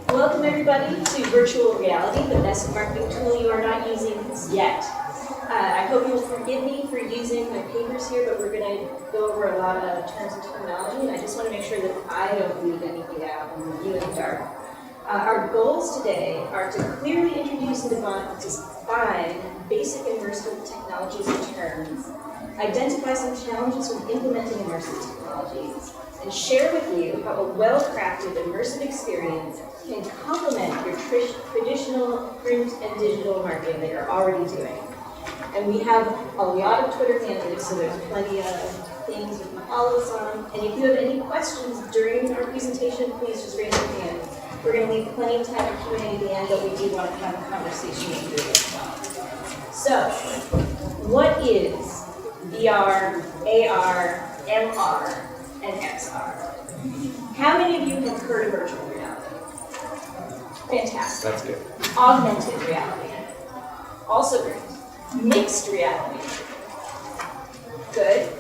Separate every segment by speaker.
Speaker 1: Welcome everybody to virtual reality, the best marketing tool you are not using yet. I hope you'll forgive me for using my papers here, but we're going to go over a lot of terms and terminology, and I just want to make sure that I don't leave anything out and leave you in the dark. Our goals today are to clearly introduce and define basic immersive technologies and terms, identify some challenges with implementing immersive technologies, and share with you how a well-crafted immersive experience can complement your traditional print and digital marketing that you're already doing. And we have a lot of Twitter handles, so there's plenty of things you can follow us on. And if you have any questions during our presentation, please just raise your hand. We're going to leave plenty of time for Q&A at the end, but we do want to have a conversation with you as well. So, what is VR, AR, MR, and XR? How many of you have heard of virtual reality? Fantastic.
Speaker 2: That's good.
Speaker 1: Augmented reality. Also great. Mixed reality. Good.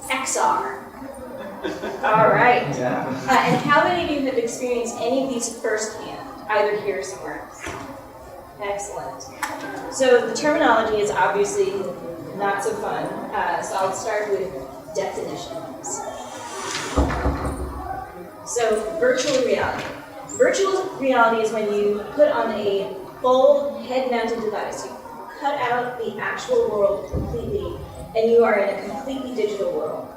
Speaker 1: XR. All right.
Speaker 2: Yeah.
Speaker 1: And how many of you have experienced any of these firsthand, either here or somewhere else? Excellent. So the terminology is obviously not so fun, so I'll start with definitions. So virtual reality. Virtual reality is when you put on a full head-mounted device. You cut out the actual world completely, and you are in a completely digital world.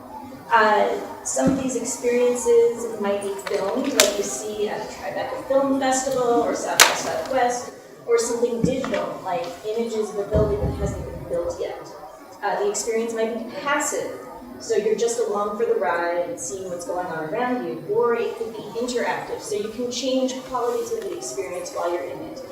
Speaker 1: Some of these experiences might be filmed, like you see at the Tribeca Film Festival or South by Southwest, or something digital, like images of a building that hasn't been built yet. The experience might be passive, so you're just along for the ride and seeing what's going on around you, or it could be interactive, so you can change qualities of the experience while you're in it.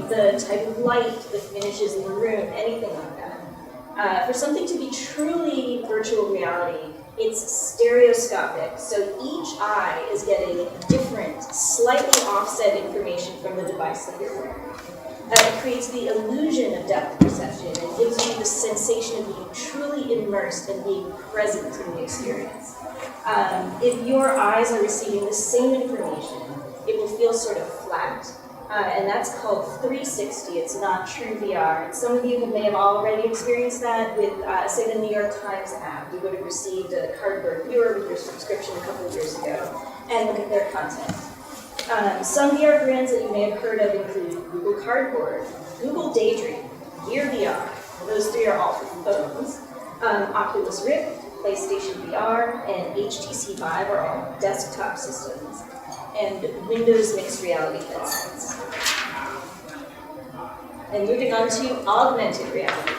Speaker 1: The type of light that finishes in the room, anything like that. For something to be truly virtual reality, it's stereoscopic, so each eye is getting different, slightly offset information from the device that you're wearing. It creates the illusion of depth perception and gives you the sensation of being truly immersed and being present in the experience. If your eyes are receiving the same information, it will feel sort of flat, and that's called 360. It's not true VR. And some of you may have already experienced that with, say, the New York Times app. You would have received a cardboard viewer with your subscription a couple of years ago, and look at their content. Some VR brands that you may have heard of include Google Cardboard, Google Daydream, Gear VR. Those three are all for phones. Oculus Rift, PlayStation VR, and HTC Vive are all desktop systems. And Windows mixed reality headsets. And moving on to augmented reality.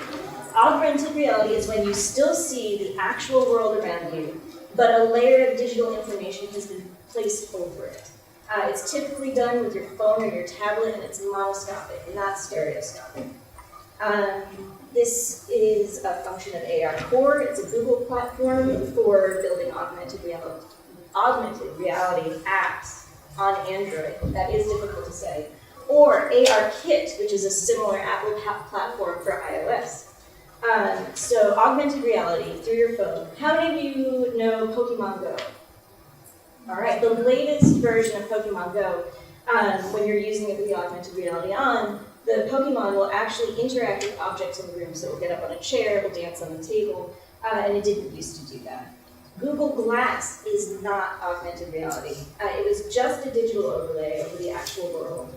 Speaker 1: Augmented reality is when you still see the actual world around you, but a layer of digital information has been placed over it. It's typically done with your phone or your tablet, and it's monoscopic, not stereoscopic. This is a function of AR Core. It's a Google platform for building augmented reality apps on Android. That is difficult to say. Or AR Kit, which is a similar Apple platform for iOS. So augmented reality through your phone. How many of you know Pokemon Go? All right, the latest version of Pokemon Go, when you're using it with the augmented reality on, the Pokemon will actually interact with objects in the room. So it'll get up on a chair, it'll dance on the table, and it didn't used to do that. Google Glass is not augmented reality. It was just a digital overlay over the actual world.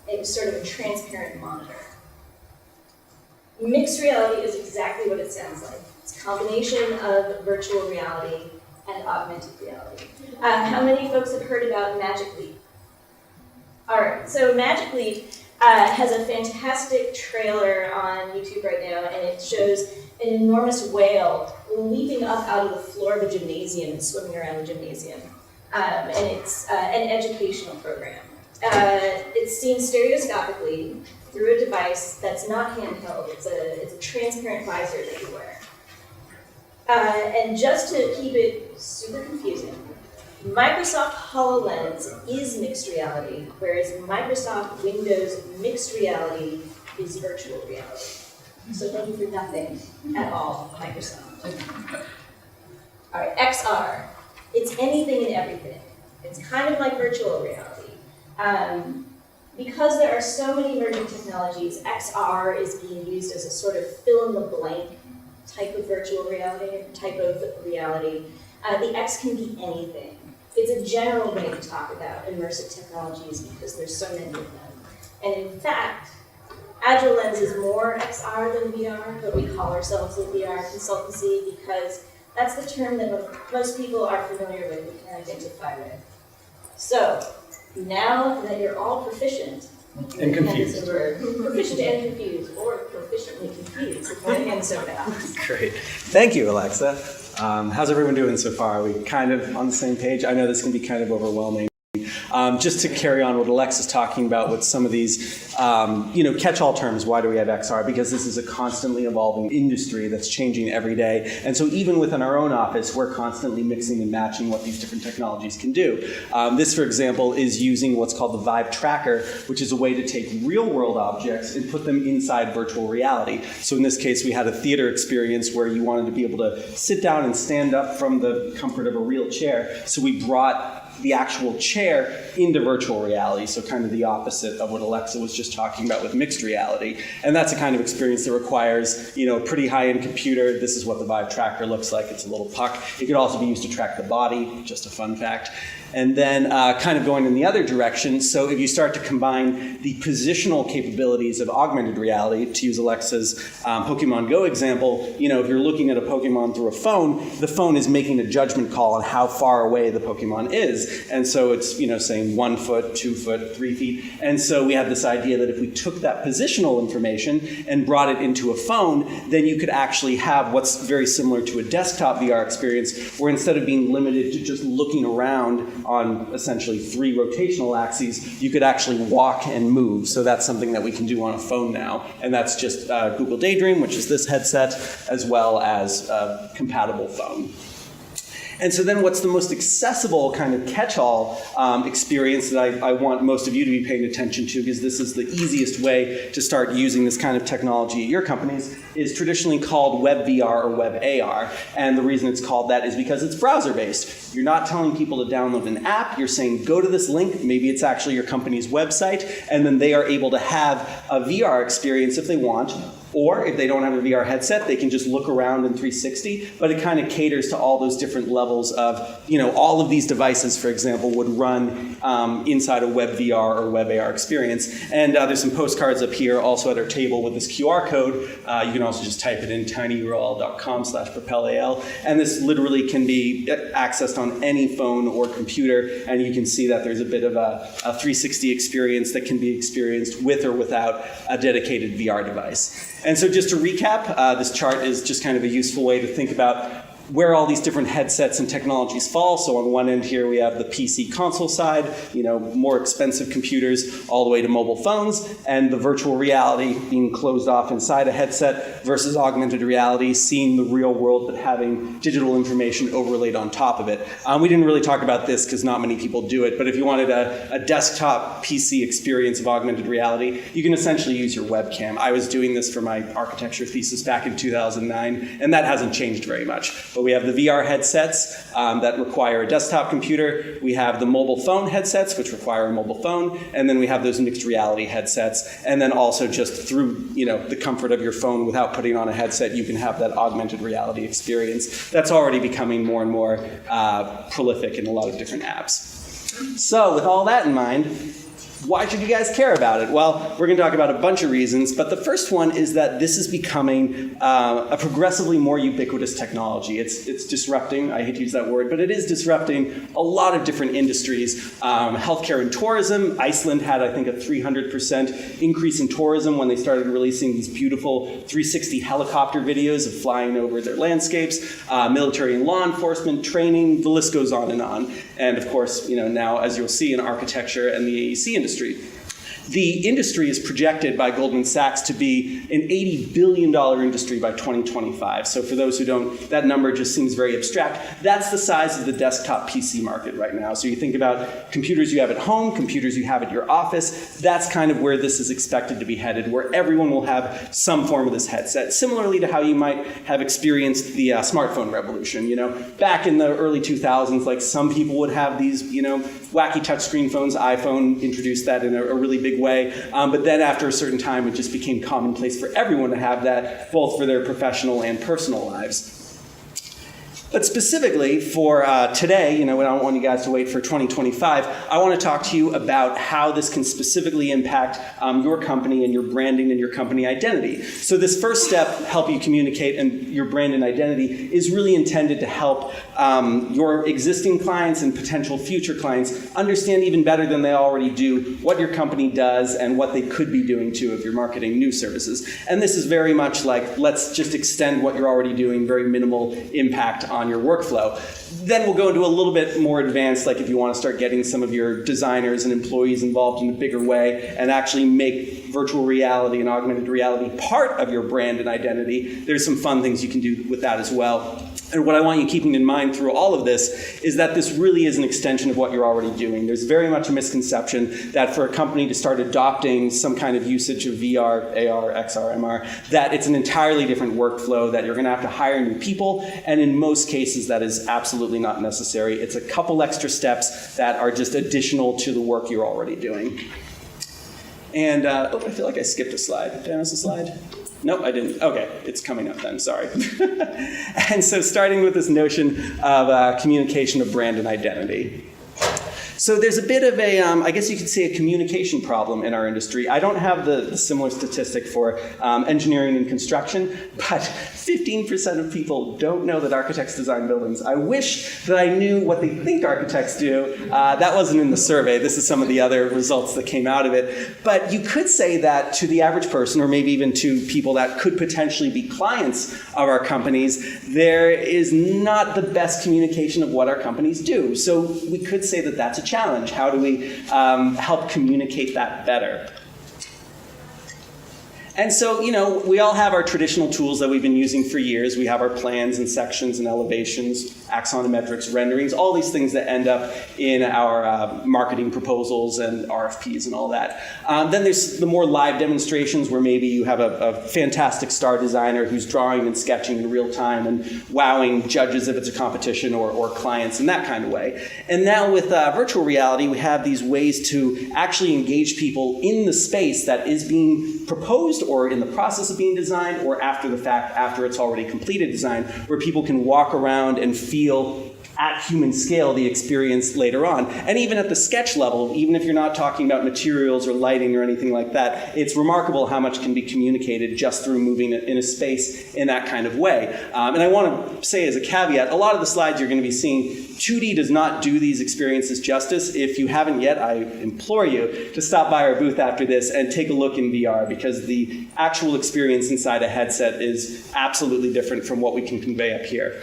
Speaker 1: It was sort of a transparent monitor. Mixed reality is exactly what it sounds like. It's a combination of virtual reality and augmented reality. How many folks have heard about Magic Leap? All right, so Magic Leap has a fantastic trailer on YouTube right now, and it shows an enormous whale leaping up out of the floor of a gymnasium and swimming around the gymnasium. And it's an educational program. It's seen stereoscopically through a device that's not handheld. It's a transparent visor that you wear. And just to keep it super confusing, Microsoft HoloLens is mixed reality, whereas Microsoft Windows mixed reality is virtual reality. So thank you for nothing at all, Microsoft. All right, XR. It's anything and everything. It's kind of like virtual reality. Because there are so many emerging technologies, XR is being used as a sort of fill-in-the-blank type of virtual reality, type of reality. The X can be anything. It's a general way to talk about immersive technologies because there's so many of them. And in fact, Agile Lens is more XR than VR, but we call ourselves a VR consultancy because that's the term that most people are familiar with and can identify with. So, now that you're all proficient,
Speaker 2: and confused.
Speaker 1: Proficient and confused, or proficiently confused, if one hand so down.
Speaker 2: Great. Thank you, Alexa. How's everyone doing so far? Are we kind of on the same page? I know this can be kind of overwhelming. Just to carry on what Alexa's talking about with some of these, catch-all terms, why do we have XR? Because this is a constantly evolving industry that's changing every day. And so even within our own office, we're constantly mixing and matching what these different technologies can do. This, for example, is using what's called the Vive Tracker, which is a way to take real-world objects and put them inside virtual reality. So in this case, we had a theater experience where you wanted to be able to sit down and stand up from the comfort of a real chair. So we brought the actual chair into virtual reality, so kind of the opposite of what Alexa was just talking about with mixed reality. And that's a kind of experience that requires, a pretty high-end computer. This is what the Vive Tracker looks like. It's a little puck. It could also be used to track the body, just a fun fact. And then kind of going in the other direction, so if you start to combine the positional capabilities of augmented reality, to use Alexa's Pokemon Go example, if you're looking at a Pokemon through a phone, the phone is making a judgment call on how far away the Pokemon is. And so it's, saying 1 foot, 2 foot, 3 feet. And so we had this idea that if we took that positional information and brought it into a phone, then you could actually have what's very similar to a desktop VR experience, where instead of being limited to just looking around on essentially 3 rotational axes, you could actually walk and move. So that's something that we can do on a phone now. And that's just Google Daydream, which is this headset, as well as a compatible phone. And so then what's the most accessible kind of catch-all experience that I want most of you to be paying attention to, because this is the easiest way to start using this kind of technology at your companies, is traditionally called Web VR or Web AR. And the reason it's called that is because it's browser-based. You're not telling people to download an app. You're saying, go to this link. Maybe it's actually your company's website. And then they are able to have a VR experience if they want. Or if they don't have a VR headset, they can just look around in 360, but it kind of caters to all those different levels of, all of these devices, for example, would run inside a Web VR or Web AR experience. And there's some postcards up here also at our table with this QR code. You can also just type it in tinyurl.com/propelal. And this literally can be accessed on any phone or computer. And you can see that there's a bit of a 360 experience that can be experienced with or without a dedicated VR device. And so just to recap, this chart is just kind of a useful way to think about where all these different headsets and technologies fall. So on one end here we have the PC console side, more expensive computers all the way to mobile phones, and the virtual reality being closed off inside a headset versus augmented reality, seeing the real world but having digital information overlaid on top of it. We didn't really talk about this because not many people do it, but if you wanted a desktop PC experience of augmented reality, you can essentially use your webcam. I was doing this for my architecture thesis back in 2009, and that hasn't changed very much. But we have the VR headsets that require a desktop computer. We have the mobile phone headsets, which require a mobile phone. And then we have those mixed reality headsets. And then also just through the comfort of your phone without putting on a headset, you can have that augmented reality experience. That's already becoming more and more prolific in a lot of different apps. So with all that in mind, why should you guys care about it? Well, we're going to talk about a bunch of reasons, but the first one is that this is becoming a progressively more ubiquitous technology. It's disrupting, I hate to use that word, but it is disrupting a lot of different industries. Healthcare and tourism. Iceland had, I think, a 300% increase in tourism when they started releasing these beautiful 360 helicopter videos of flying over their landscapes. Military and law enforcement, training, the list goes on and on. And of course, now, as you'll see in architecture and the AEC industry. The industry is projected by Goldman Sachs to be an $80 billion industry by 2025. So for those who don't, that number just seems very abstract. That's the size of the desktop PC market right now. So you think about computers you have at home, computers you have at your office, that's kind of where this is expected to be headed, where everyone will have some form of this headset. Similarly to how you might have experienced the smartphone revolution. Back in the early 2000s, like some people would have these, wacky touchscreen phones. iPhone introduced that in a really big way. But then after a certain time, it just became commonplace for everyone to have that, both for their professional and personal lives. But specifically for today, we don't want you guys to wait for 2025, I want to talk to you about how this can specifically impact your company and your branding and your company identity. So this first step, help you communicate and your brand and identity, is really intended to help your existing clients and potential future clients understand even better than they already do what your company does and what they could be doing too if you're marketing new services. And this is very much like, let's just extend what you're already doing, very minimal impact on your workflow. Then we'll go into a little bit more advanced, like if you want to start getting some of your designers and employees involved in a bigger way and actually make virtual reality and augmented reality part of your brand and identity. There's some fun things you can do with that as well. And what I want you keeping in mind through all of this is that this really is an extension of what you're already doing. There's very much a misconception that for a company to start adopting some kind of usage of VR, AR, XR, MR, that it's an entirely different workflow, that you're going to have to hire new people, and in most cases that is absolutely not necessary. It's a couple extra steps that are just additional to the work you're already doing. And, I feel like I skipped a slide. Did I miss a slide? Nope, I didn't. Okay, it's coming up then, sorry. And so starting with this notion of communication of brand and identity. So there's a bit of a, I guess you could say, a communication problem in our industry. I don't have the similar statistic for engineering and construction, but 15% of people don't know that architects design buildings. I wish that I knew what they think architects do. That wasn't in the survey. This is some of the other results that came out of it. But you could say that to the average person, or maybe even to people that could potentially be clients of our companies, there is not the best communication of what our companies do. So we could say that that's a challenge. How do we help communicate that better? And so, we all have our traditional tools that we've been using for years. We have our plans and sections and elevations, axonometrics, renderings, all these things that end up in our marketing proposals and RFPs and all that. Then there's the more live demonstrations where maybe you have a fantastic star designer who's drawing and sketching in real time and wowing judges if it's a competition or clients in that kind of way. And now with virtual reality, we have these ways to actually engage people in the space that is being proposed or in the process of being designed, or after the fact, after it's already completed design, where people can walk around and feel at human scale the experience later on. And even at the sketch level, even if you're not talking about materials or lighting or anything like that, it's remarkable how much can be communicated just through moving in a space in that kind of way. And I want to say as a caveat, a lot of the slides you're going to be seeing, 2D does not do these experiences justice. If you haven't yet, I implore you to stop by our booth after this and take a look in VR, because the actual experience inside a headset is absolutely different from what we can convey up here.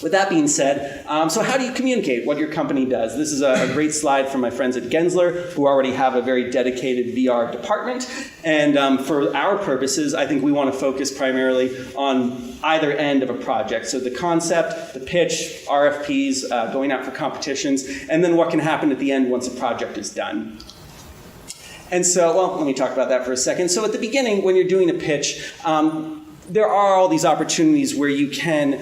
Speaker 2: With that being said, so how do you communicate what your company does? This is a great slide from my friends at Gensler, who already have a very dedicated VR department. And for our purposes, I think we want to focus primarily on either end of a project. So the concept, the pitch, RFPs, going out for competitions, and then what can happen at the end once a project is done. And so, well, let me talk about that for a second. So at the beginning, when you're doing a pitch, there are all these opportunities where you can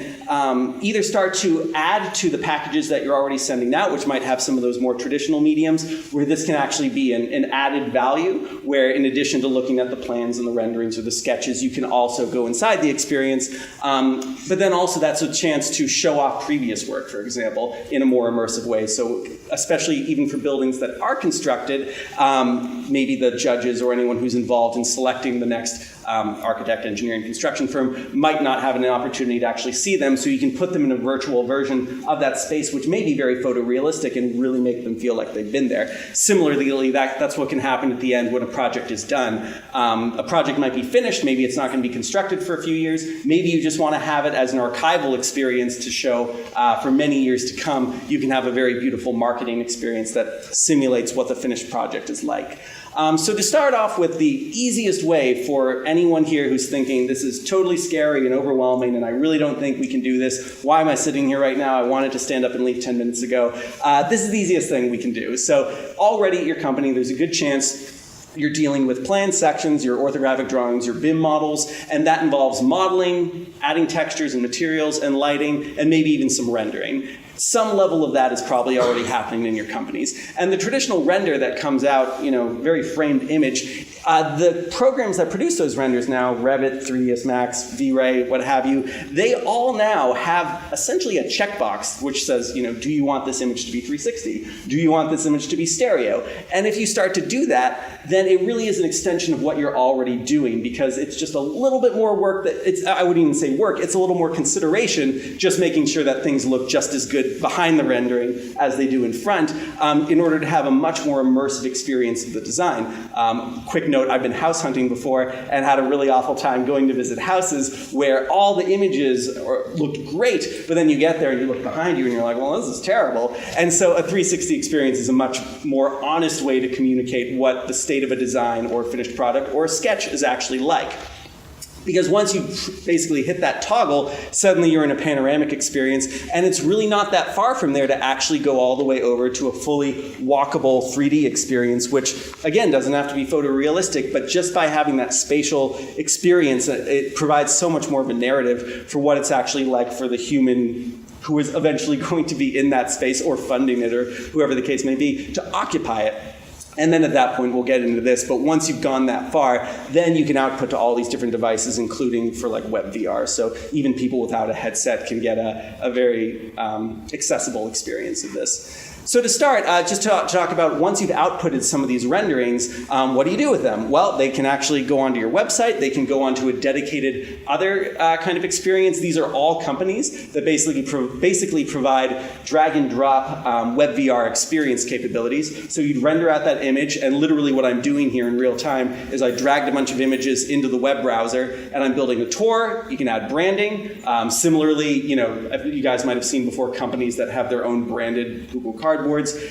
Speaker 2: either start to add to the packages that you're already sending out, which might have some of those more traditional mediums, where this can actually be an added value, where in addition to looking at the plans and the renderings or the sketches, you can also go inside the experience. But then also that's a chance to show off previous work, for example, in a more immersive way. So especially even for buildings that are constructed, maybe the judges or anyone who's involved in selecting the next architect, engineering, construction firm might not have an opportunity to actually see them, so you can put them in a virtual version of that space, which may be very photorealistic and really make them feel like they've been there. Similarly, that's what can happen at the end when a project is done. A project might be finished, maybe it's not going to be constructed for a few years, maybe you just want to have it as an archival experience to show for many years to come. You can have a very beautiful marketing experience that simulates what the finished project is like. So to start off with, the easiest way for anyone here who's thinking this is totally scary and overwhelming and I really don't think we can do this, why am I sitting here right now? I wanted to stand up and leave 10 minutes ago. This is the easiest thing we can do. So already at your company, there's a good chance you're dealing with plan sections, your orthographic drawings, your BIM models, and that involves modeling, adding textures and materials and lighting, and maybe even some rendering. Some level of that is probably already happening in your companies. And the traditional render that comes out, very framed image, the programs that produce those renders now, Revit, 3ds Max, V-Ray, what have you, they all now have essentially a checkbox which says, do you want this image to be 360? Do you want this image to be stereo? And if you start to do that, then it really is an extension of what you're already doing, because it's just a little bit more work I wouldn't even say work, it's a little more consideration, just making sure that things look just as good behind the rendering as they do in front, in order to have a much more immersive experience of the design. Quick note, I've been house hunting before and had a really awful time going to visit houses where all the images looked great, but then you get there and you look behind you and you're like, well, this is terrible. And so a 360 experience is a much more honest way to communicate what the state of a design or finished product or a sketch is actually like. Because once you basically hit that toggle, suddenly you're in a panoramic experience, and it's really not that far from there to actually go all the way over to a fully walkable 3D experience, which, again, doesn't have to be photorealistic, but just by having that spatial experience, it provides so much more of a narrative for what it's actually like for the human who is eventually going to be in that space or funding it, or whoever the case may be, to occupy it. And then at that point, we'll get into this, but once you've gone that far, then you can output to all these different devices, including for like web VR. So even people without a headset can get a very accessible experience of this. So to start, just to talk about, once you've outputted some of these renderings, what do you do with them? Well, they can actually go onto your website. They can go onto a dedicated other kind of experience. These are all companies that basically provide drag and drop web VR experience capabilities. So you'd render out that image, and literally what I'm doing here in real time is I dragged a bunch of images into the web browser, and I'm building a tour. You can add branding. Similarly, you guys might have seen before companies that have their own branded Google Cardboards.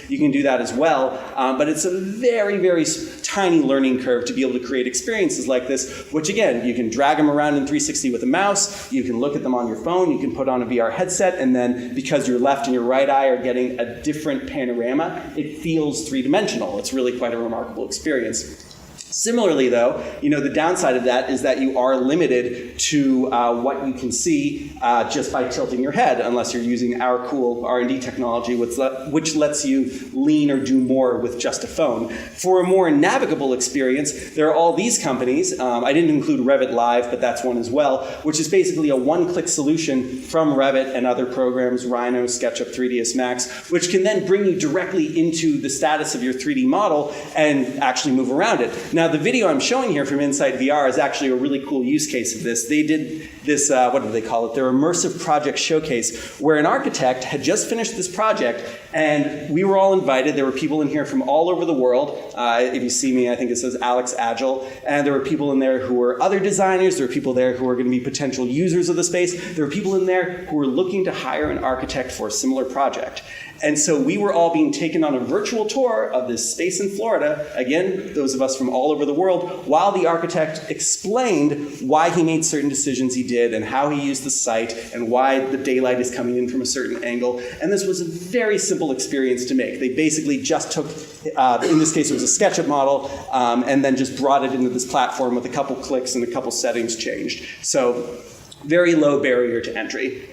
Speaker 2: You can do that as well, but it's a very, very tiny learning curve to be able to create experiences like this, which again, you can drag them around in 360 with a mouse, you can look at them on your phone, you can put on a VR headset, and then because your left and your right eye are getting a different panorama, it feels three-dimensional. It's really quite a remarkable experience. Similarly, though, the downside of that is that you are limited to what you can see just by tilting your head, unless you're using our cool R&D technology, which lets you lean or do more with just a phone. For a more navigable experience, there are all these companies. I didn't include Revit Live, but that's one as well, which is basically a one-click solution from Revit and other programs, Rhino, SketchUp, 3ds Max, which can then bring you directly into the status of your 3D model and actually move around it. Now, the video I'm showing here from Insight VR is actually a really cool use case of this. They did this, what do they call it? Their immersive project showcase, where an architect had just finished this project, and we were all invited. There were people in here from all over the world. If you see me, I think it says Alex Agile. And there were people in there who were other designers. There were people there who were going to be potential users of the space. There were people in there who were looking to hire an architect for a similar project. And so we were all being taken on a virtual tour of this space in Florida, again, those of us from all over the world, while the architect explained why he made certain decisions he did and how he used the site and why the daylight is coming in from a certain angle. And this was a very simple experience to make. They basically just took, in this case it was a SketchUp model, and then just brought it into this platform with a couple clicks and a couple settings changed. So very low barrier to entry.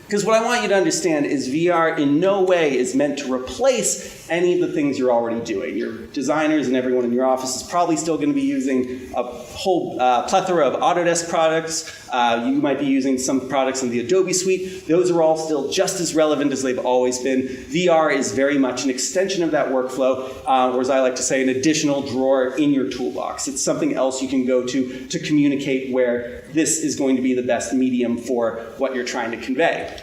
Speaker 2: Because what I want you to understand is VR in no way is meant to replace any of the things you're already doing. Your designers and everyone in your office is probably still going to be using a whole plethora of Autodesk products. You might be using some products in the Adobe suite. Those are all still just as relevant as they've always been. VR is very much an extension of that workflow, or as I like to say, an additional drawer in your toolbox. It's something else you can go to communicate where this is going to be the best medium for what you're trying to convey.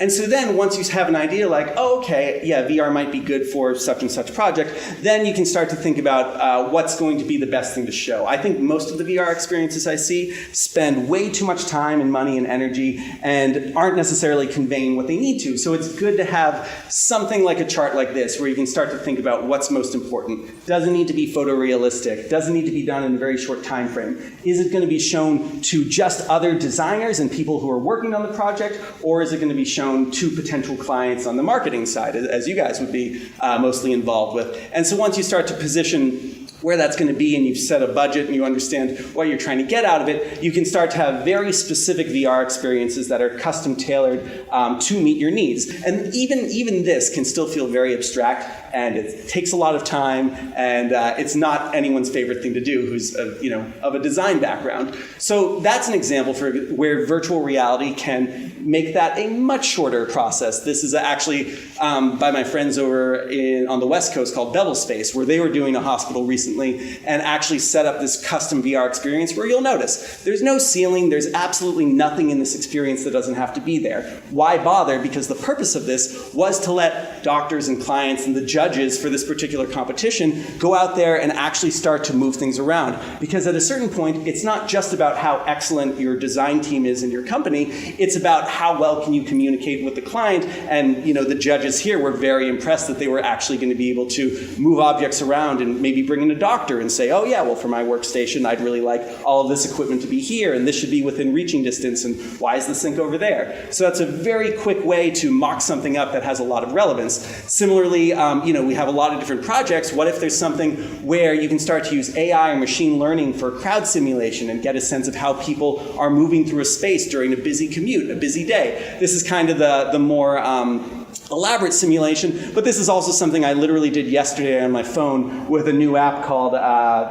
Speaker 2: And so then once you have an idea like, oh, okay, yeah, VR might be good for such and such project, then you can start to think about what's going to be the best thing to show. I think most of the VR experiences I see spend way too much time and money and energy and aren't necessarily conveying what they need to. So it's good to have something like a chart like this where you can start to think about what's most important. Doesn't need to be photorealistic. Doesn't need to be done in a very short time frame. Is it going to be shown to just other designers and people who are working on the project, or is it going to be shown to potential clients on the marketing side, as you guys would be mostly involved with? And so once you start to position where that's going to be and you've set a budget and you understand what you're trying to get out of it, you can start to have very specific VR experiences that are custom tailored to meet your needs. And even this can still feel very abstract, and it takes a lot of time, and it's not anyone's favorite thing to do who's of a design background. So that's an example for where virtual reality can make that a much shorter process. This is actually by my friends over on the West Coast called Bevel Space, where they were doing a hospital recently and actually set up this custom VR experience where you'll notice there's no ceiling, there's absolutely nothing in this experience that doesn't have to be there. Why bother? Because the purpose of this was to let doctors and clients and the judges for this particular competition go out there and actually start to move things around. Because at a certain point, it's not just about how excellent your design team is in your company, it's about how well can you communicate with the client. And the judges here were very impressed that they were actually going to be able to move objects around and maybe bring in a doctor and say, oh yeah, well for my workstation, I'd really like all of this equipment to be here, and this should be within reaching distance, and why is the sink over there? So that's a very quick way to mock something up that has a lot of relevance. Similarly, we have a lot of different projects. What if there's something where you can start to use AI or machine learning for crowd simulation and get a sense of how people are moving through a space during a busy commute, a busy day? This is kind of the more elaborate simulation, but this is also something I literally did yesterday on my phone with a new app called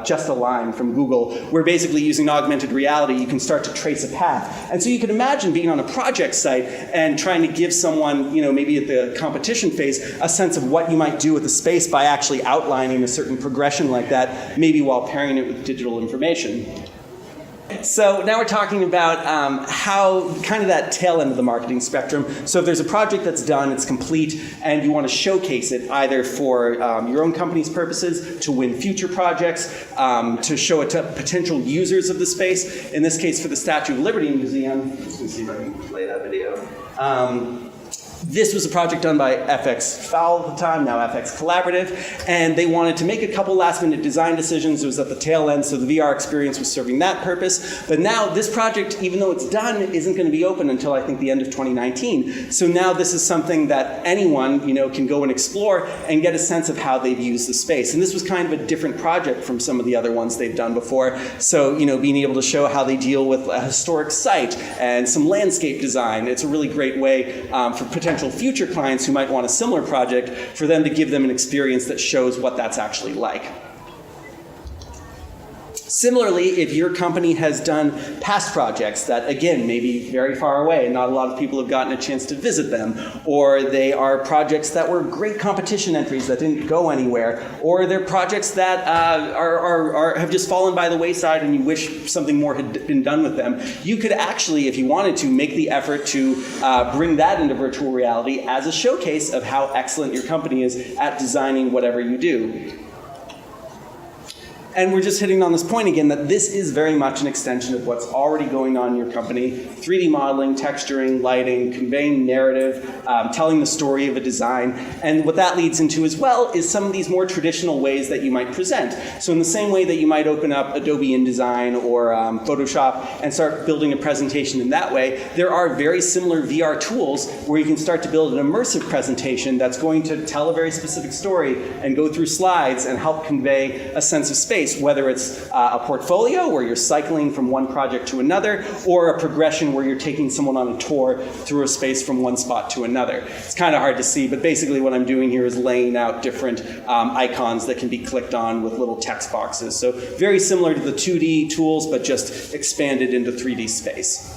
Speaker 2: Just a Line from Google, where basically using augmented reality, you can start to trace a path. And so you can imagine being on a project site and trying to give someone, maybe at the competition phase, a sense of what you might do with the space by actually outlining a certain progression like that, maybe while pairing it with digital information. So now we're talking about how kind of that tail end of the marketing spectrum. So if there's a project that's done, it's complete, and you want to showcase it either for your own company's purposes, to win future projects, to show it to potential users of the space. In this case, for the Statue of Liberty Museum, let's see if I can play that video. This was a project done by FX Fowl at the time, now FX Collaborative, and they wanted to make a couple last-minute design decisions. It was at the tail end, so the VR experience was serving that purpose. But now this project, even though it's done, isn't going to be open until I think the end of 2019. So now this is something that anyone, can go and explore and get a sense of how they've used the space. And this was kind of a different project from some of the other ones they've done before. So, being able to show how they deal with a historic site and some landscape design. It's a really great way for potential future clients who might want a similar project, for them to give them an experience that shows what that's actually like. Similarly, if your company has done past projects that, again, may be very far away and not a lot of people have gotten a chance to visit them, or they are projects that were great competition entries that didn't go anywhere, or they're projects that have just fallen by the wayside and you wish something more had been done with them, you could actually, if you wanted to, make the effort to bring that into virtual reality as a showcase of how excellent your company is at designing whatever you do. And we're just hitting on this point again that this is very much an extension of what's already going on in your company. 3D modeling, texturing, lighting, conveying narrative, telling the story of a design. And what that leads into as well is some of these more traditional ways that you might present. So in the same way that you might open up Adobe InDesign or Photoshop and start building a presentation in that way, there are very similar VR tools where you can start to build an immersive presentation that's going to tell a very specific story and go through slides and help convey a sense of space. Whether it's a portfolio where you're cycling from one project to another, or a progression where you're taking someone on a tour through a space from one spot to another. It's kind of hard to see, but basically what I'm doing here is laying out different icons that can be clicked on with little text boxes. So very similar to the 2D tools, but just expanded into 3D space.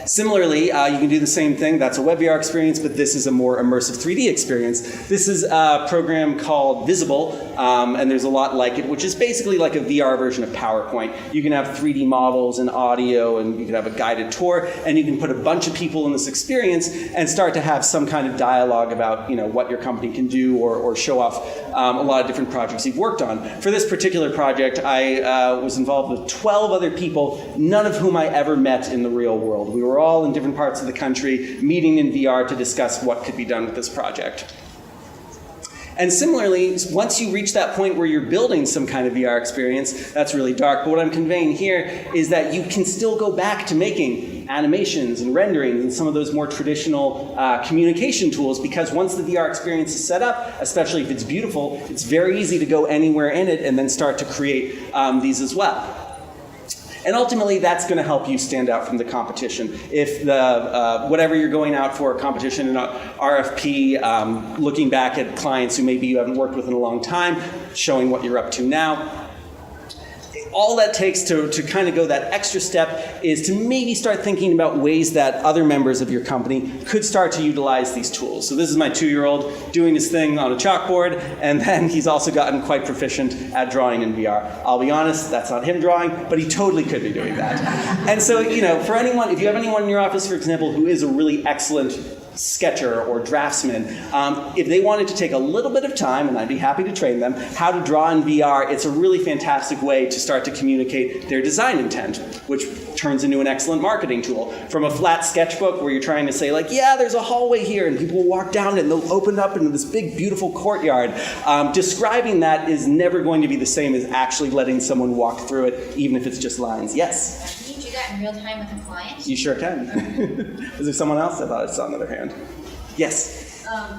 Speaker 2: Similarly, you can do the same thing. That's a web VR experience, but this is a more immersive 3D experience. This is a program called Visible, and there's a lot like it, which is basically like a VR version of PowerPoint. You can have 3D models and audio, and you can have a guided tour, and you can put a bunch of people in this experience and start to have some kind of dialogue about, you know, what your company can do, or show off a lot of different projects you've worked on. For this particular project, I was involved with 12 other people, none of whom I ever met in the real world. We were all in different parts of the country, meeting in VR to discuss what could be done with this project. And similarly, once you reach that point where you're building some kind of VR experience, that's really dark, but what I'm conveying here is that you can still go back to making animations and renderings and some of those more traditional communication tools, because once the VR experience is set up, especially if it's beautiful, it's very easy to go anywhere in it and then start to create these as well. And ultimately, that's going to help you stand out from the competition. If the whatever you're going out for, a competition, an RFP, looking back at clients who maybe you haven't worked with in a long time, showing what you're up to now, all that takes to kind of go that extra step is to maybe start thinking about ways that other members of your company could start to utilize these tools. So this is my 2-year-old doing his thing on a chalkboard, and then he's also gotten quite proficient at drawing in VR. I'll be honest, that's not him drawing, but he totally could be doing that. And so, you know, for anyone, if you have anyone in your office, for example, who is a really excellent sketcher or draftsman, if they wanted to take a little bit of time, and I'd be happy to train them, how to draw in VR, it's a really fantastic way to start to communicate their design intent, which turns into an excellent marketing tool. From a flat sketchbook where you're trying to say, like, yeah, there's a hallway here, and people will walk down it, and they'll open up into this big, beautiful courtyard. Describing that is never going to be the same as actually letting someone walk through it, even if it's just lines. Yes?
Speaker 3: Can you do that in real time with a client?
Speaker 2: You sure can. Is there someone else? I thought I saw another hand. Yes?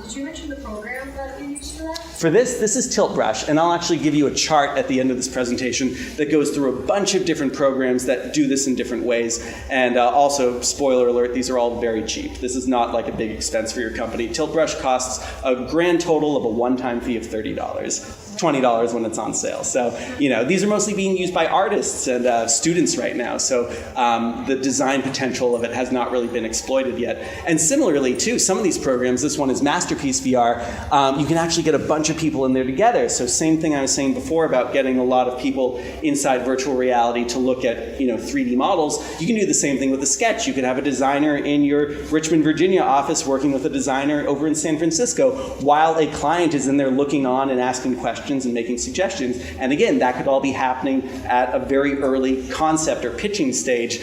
Speaker 4: Did you mention the program that you use for that?
Speaker 2: For this is Tilt Brush, and I'll actually give you a chart at the end of this presentation that goes through a bunch of different programs that do this in different ways. And also, spoiler alert, these are all very cheap. This is not like a big expense for your company. Tilt Brush costs a grand total of a one-time fee of $30. $20 when it's on sale. So, you know, these are mostly being used by artists and students right now. So the design potential of it has not really been exploited yet. And similarly, too, some of these programs, this one is Masterpiece VR, you can actually get a bunch of people in there together. So same thing I was saying before about getting a lot of people inside virtual reality to look at, you know, 3D models. You can do the same thing with a sketch. You could have a designer in your Richmond, Virginia office working with a designer over in San Francisco while a client is in there looking on and asking questions and making suggestions. And again, that could all be happening at a very early concept or pitching stage,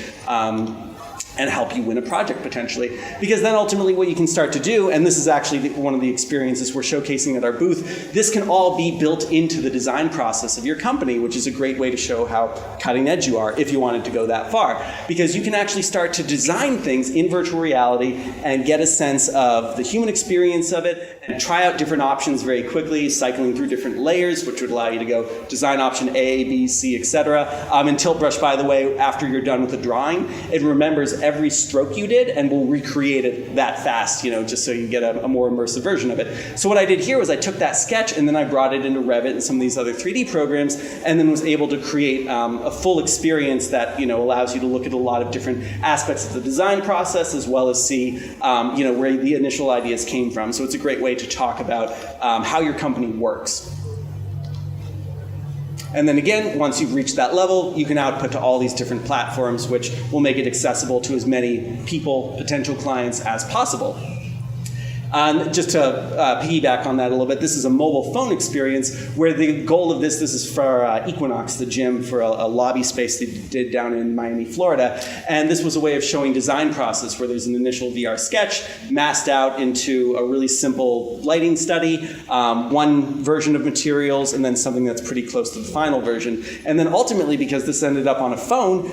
Speaker 2: and help you win a project potentially. Because then ultimately what you can start to do, and this is actually one of the experiences we're showcasing at our booth, this can all be built into the design process of your company, which is a great way to show how cutting edge you are if you wanted to go that far. Because you can actually start to design things in virtual reality and get a sense of the human experience of it, and try out different options very quickly, cycling through different layers, which would allow you to go design option A, B, C, etc. And Tilt Brush, by the way, after you're done with the drawing, it remembers every stroke you did and will recreate it that fast, you know, just so you get a more immersive version of it. So what I did here was I took that sketch and then I brought it into Revit and some of these other 3D programs, and then was able to create a full experience that, you know, allows you to look at a lot of different aspects of the design process, as well as see, you know, where the initial ideas came from. So it's a great way to talk about how your company works. And then again, once you've reached that level, you can output to all these different platforms, which will make it accessible to as many people, potential clients, as possible. Just to piggyback on that a little bit, this is a mobile phone experience where the goal of this is for Equinox, the gym, for a lobby space they did down in Miami, Florida. And this was a way of showing design process where there's an initial VR sketch masked out into a really simple lighting study, one version of materials, and then something that's pretty close to the final version. And then ultimately, because this ended up on a phone,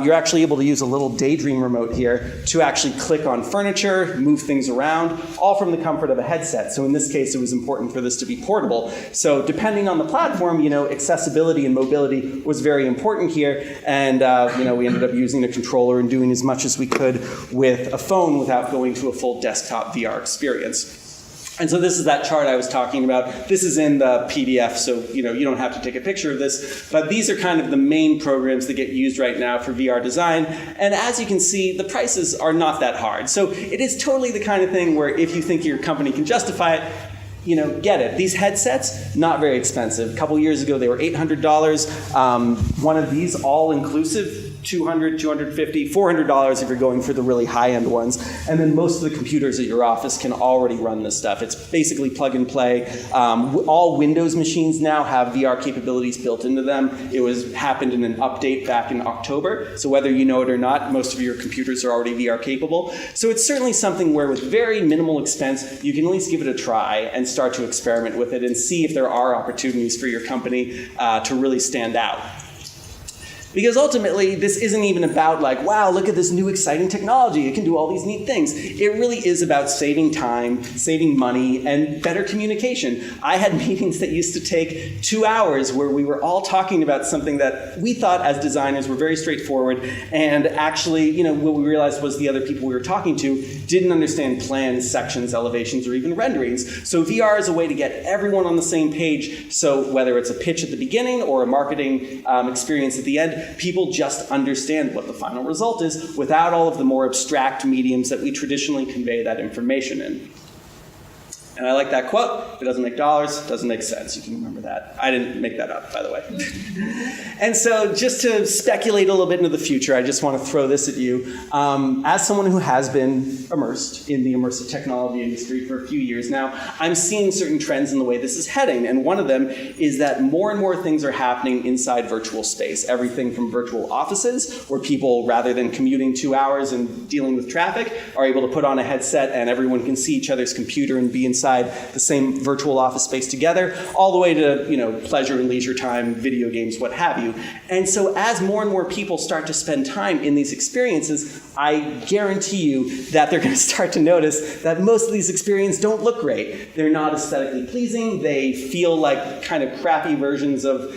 Speaker 2: you're actually able to use a little Daydream remote here to actually click on furniture, move things around, all from the comfort of a headset. So in this case, it was important for this to be portable. So depending on the platform, you know, accessibility and mobility was very important here. And you know, we ended up using a controller and doing as much as we could with a phone without going to a full desktop VR experience. And so this is that chart I was talking about. This is in the PDF, so you don't have to take a picture of this. But these are kind of the main programs that get used right now for VR design. And as you can see, the prices are not that hard. So it is totally the kind of thing where if you think your company can justify it, get it. These headsets, not very expensive. A couple years ago, they were $800. One of these, all-inclusive, $200, $250, $400 if you're going for the really high-end ones. And then most of the computers at your office can already run this stuff. It's basically plug and play. All Windows machines now have VR capabilities built into them. It happened in an update back in October. So whether you know it or not, most of your computers are already VR capable. So it's certainly something where with very minimal expense, you can at least give it a try and start to experiment with it and see if there are opportunities for your company to really stand out. Because ultimately, this isn't even about like, wow, look at this new exciting technology. It can do all these neat things. It really is about saving time, saving money, and better communication. I had meetings that used to take 2 hours where we were all talking about something that we thought as designers were very straightforward. And actually, what we realized was the other people we were talking to didn't understand plans, sections, elevations, or even renderings. So VR is a way to get everyone on the same page. So whether it's a pitch at the beginning or a marketing experience at the end, people just understand what the final result is without all of the more abstract mediums that we traditionally convey that information in. And I like that quote. If it doesn't make dollars, it doesn't make sense. You can remember that. I didn't make that up, by the way. And so just to speculate a little bit into the future, I just want to throw this at you. As someone who has been immersed in the immersive technology industry for a few years now, I'm seeing certain trends in the way this is heading. And one of them is that more and more things are happening inside virtual space. Everything from virtual offices, where people, rather than commuting 2 hours and dealing with traffic, are able to put on a headset and everyone can see each other's computer and be inside the same virtual office space together, all the way to pleasure and leisure time, video games, what have you. And so as more and more people start to spend time in these experiences, I guarantee you that they're going to start to notice that most of these experiences don't look great. They're not aesthetically pleasing. They feel like kind of crappy versions of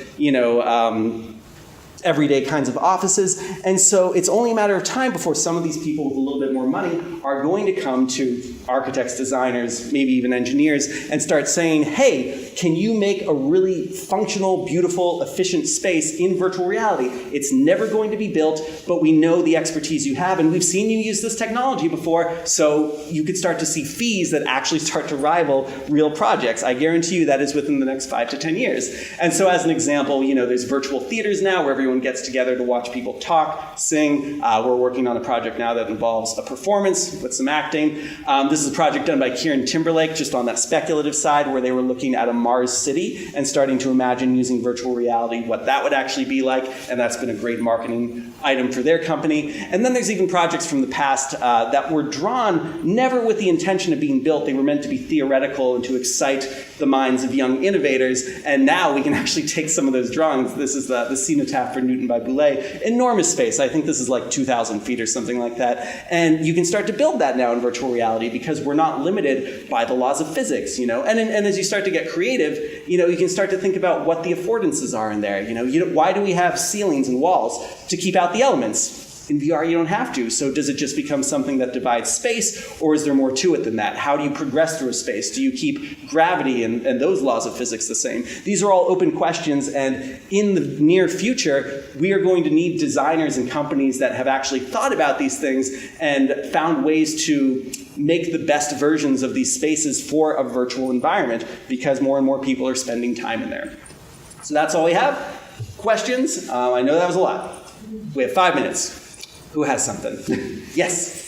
Speaker 2: everyday kinds of offices. And so it's only a matter of time before some of these people with a little bit more money are going to come to architects, designers, maybe even engineers, and start saying, hey, can you make a really functional, beautiful, efficient space in virtual reality? It's never going to be built, but we know the expertise you have, and we've seen you use this technology before, so you could start to see fees that actually start to rival real projects. I guarantee you that is within the next 5 to 10 years. And so as an example, there's virtual theaters now where everyone gets together to watch people talk, sing. We're working on a project now that involves a performance with some acting. This is a project done by Kieran Timberlake, just on that speculative side, where they were looking at a Mars city and starting to imagine using virtual reality, what that would actually be like, and that's been a great marketing item for their company. And then there's even projects from the past that were drawn never with the intention of being built. They were meant to be theoretical and to excite the minds of young innovators, and now we can actually take some of those drawings. This is the cenotaph for Newton by Boulez. Enormous space. I think this is like 2,000 feet or something like that. And you can start to build that now in virtual reality because we're not limited by the laws of physics, And as you start to get creative, you can start to think about what the affordances are in there. Why do we have ceilings and walls? To keep out the elements. In VR, you don't have to. So does it just become something that divides space, or is there more to it than that? How do you progress through a space? Do you keep gravity and those laws of physics the same? These are all open questions, and in the near future, we are going to need designers and companies that have actually thought about these things and found ways to make the best versions of these spaces for a virtual environment, because more and more people are spending time in there. So that's all we have. Questions? I know that was a lot. We have 5 minutes. Who has something? Yes.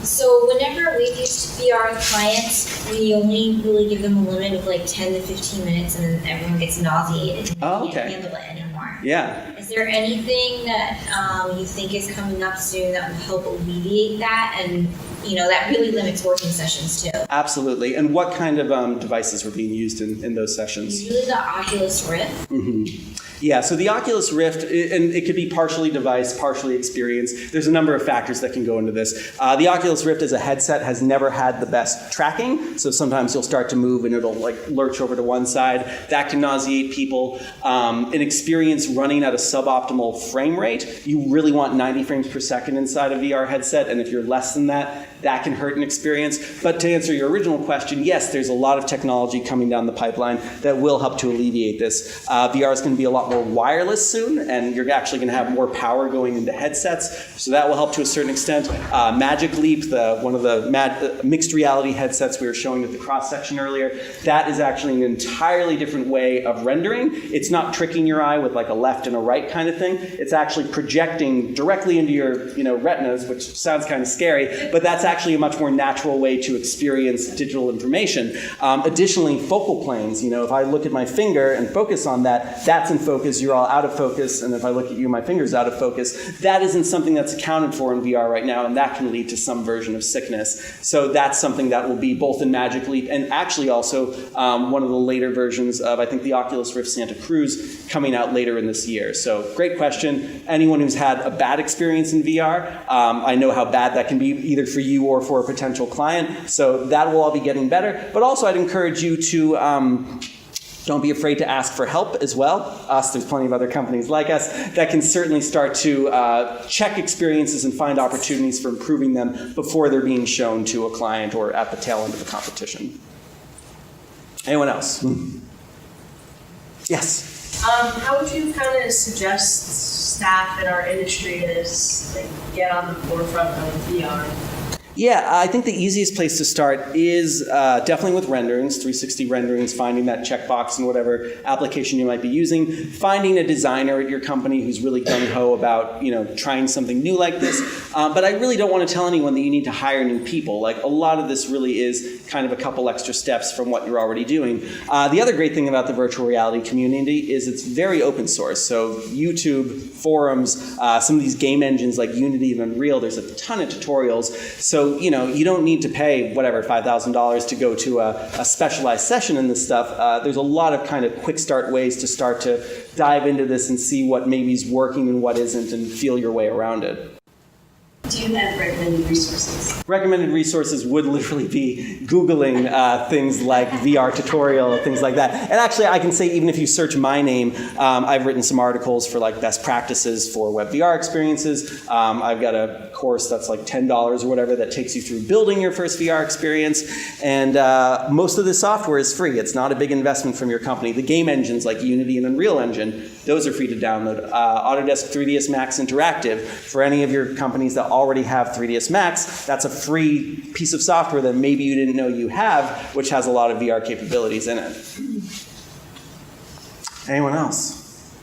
Speaker 3: So whenever we've used VR with clients, we only really give them a limit of like 10 to 15 minutes, and then everyone gets nauseated and they can't handle it anymore.
Speaker 2: Yeah.
Speaker 3: Is there anything that you think is coming up soon that will help alleviate that, and that really limits working sessions too?
Speaker 2: Absolutely. And what kind of devices were being used in those sessions?
Speaker 3: Usually the Oculus Rift.
Speaker 2: Mm-hmm. Yeah, so the Oculus Rift, and it could be partially device, partially experience. There's a number of factors that can go into this. The Oculus Rift as a headset has never had the best tracking, so sometimes you'll start to move and it'll like lurch over to one side. That can nauseate people. An experience experience running at a suboptimal frame rate. You really want 90 frames per second inside a VR headset, and if you're less than that, that can hurt an experience. But to answer your original question, yes, there's a lot of technology coming down the pipeline that will help to alleviate this. VR is going to be a lot more wireless soon, and you're actually going to have more power going into headsets, so that will help to a certain extent. Magic Leap, one of the mixed reality headsets we were showing at the cross-section earlier, that is actually an entirely different way of rendering. It's not tricking your eye with like a left and a right kind of thing. It's actually projecting directly into your retinas, which sounds kind of scary, but that's actually a much more natural way to experience digital information. Additionally, focal planes, if I look at my finger and focus on that, that's in focus, you're all out of focus, and if I look at you, my finger's out of focus. That isn't something that's accounted for in VR right now, and that can lead to some version of sickness. So that's something that will be both in Magic Leap and actually also one of the later versions of, I think, the Oculus Rift Santa Cruz coming out later in this year. So great question. Anyone who's had a bad experience in VR, I know how bad that can be either for you or for a potential client. So that will all be getting better. But also I'd encourage you to don't be afraid to ask for help as well. There's plenty of other companies like us that can certainly start to check experiences and find opportunities for improving them before they're being shown to a client or at the tail end of the competition. Anyone else? Yes?
Speaker 4: How would you kind of suggest staff in our industry to get on the forefront of VR?
Speaker 2: Yeah, I think the easiest place to start is definitely with renderings, 360 renderings, finding that checkbox in whatever application you might be using, finding a designer at your company who's really gung-ho about trying something new like this. But I really don't want to tell anyone that you need to hire new people. Like, a lot of this really is kind of a couple extra steps from what you're already doing. The other great thing about the virtual reality community is it's very open source. So YouTube, forums, some of these game engines like Unity and Unreal, there's a ton of tutorials. So you don't need to pay whatever $5,000 to go to a specialized session in this stuff. There's a lot of kind of quick start ways to start to dive into this and see what maybe is working and what isn't and feel your way around it.
Speaker 4: Do you have recommended resources?
Speaker 2: Recommended resources would literally be Googling things like VR tutorial, things like that. And actually, I can say even if you search my name, I've written some articles for like best practices for web VR experiences. I've got a course that's like $10 or whatever that takes you through building your first VR experience. And most of this software is free. It's not a big investment from your company. The game engines like Unity and Unreal Engine, those are free to download. Autodesk 3ds Max Interactive, for any of your companies that already have 3ds Max, that's a free piece of software that maybe you didn't know you have, which has a lot of VR capabilities in it. Anyone else?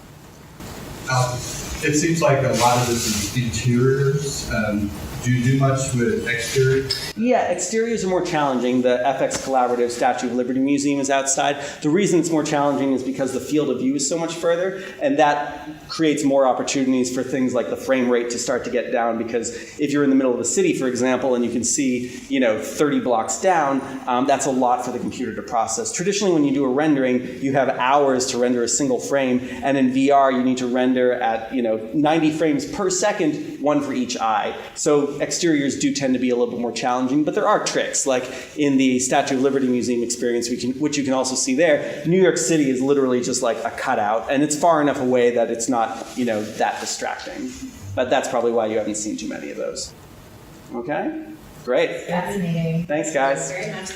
Speaker 5: It seems like a lot of this is interiors. Do you do much with exterior?
Speaker 2: Yeah, exteriors are more challenging. The FX Collaborative Statue of Liberty Museum is outside. The reason it's more challenging is because the field of view is so much further, and that creates more opportunities for things like the frame rate to start to get down, because if you're in the middle of a city, for example, and you can see 30 blocks down, that's a lot for the computer to process. Traditionally, when you do a rendering, you have hours to render a single frame, and in VR, you need to render at 90 frames per second, one for each eye. So exteriors do tend to be a little bit more challenging, but there are tricks. Like in the Statue of Liberty Museum experience, which you can also see there, New York City is literally just like a cutout, and it's far enough away that it's not that distracting. But that's probably why you haven't seen too many of those. Okay? Great.
Speaker 3: Fascinating.
Speaker 2: Thanks, guys.
Speaker 3: Very much.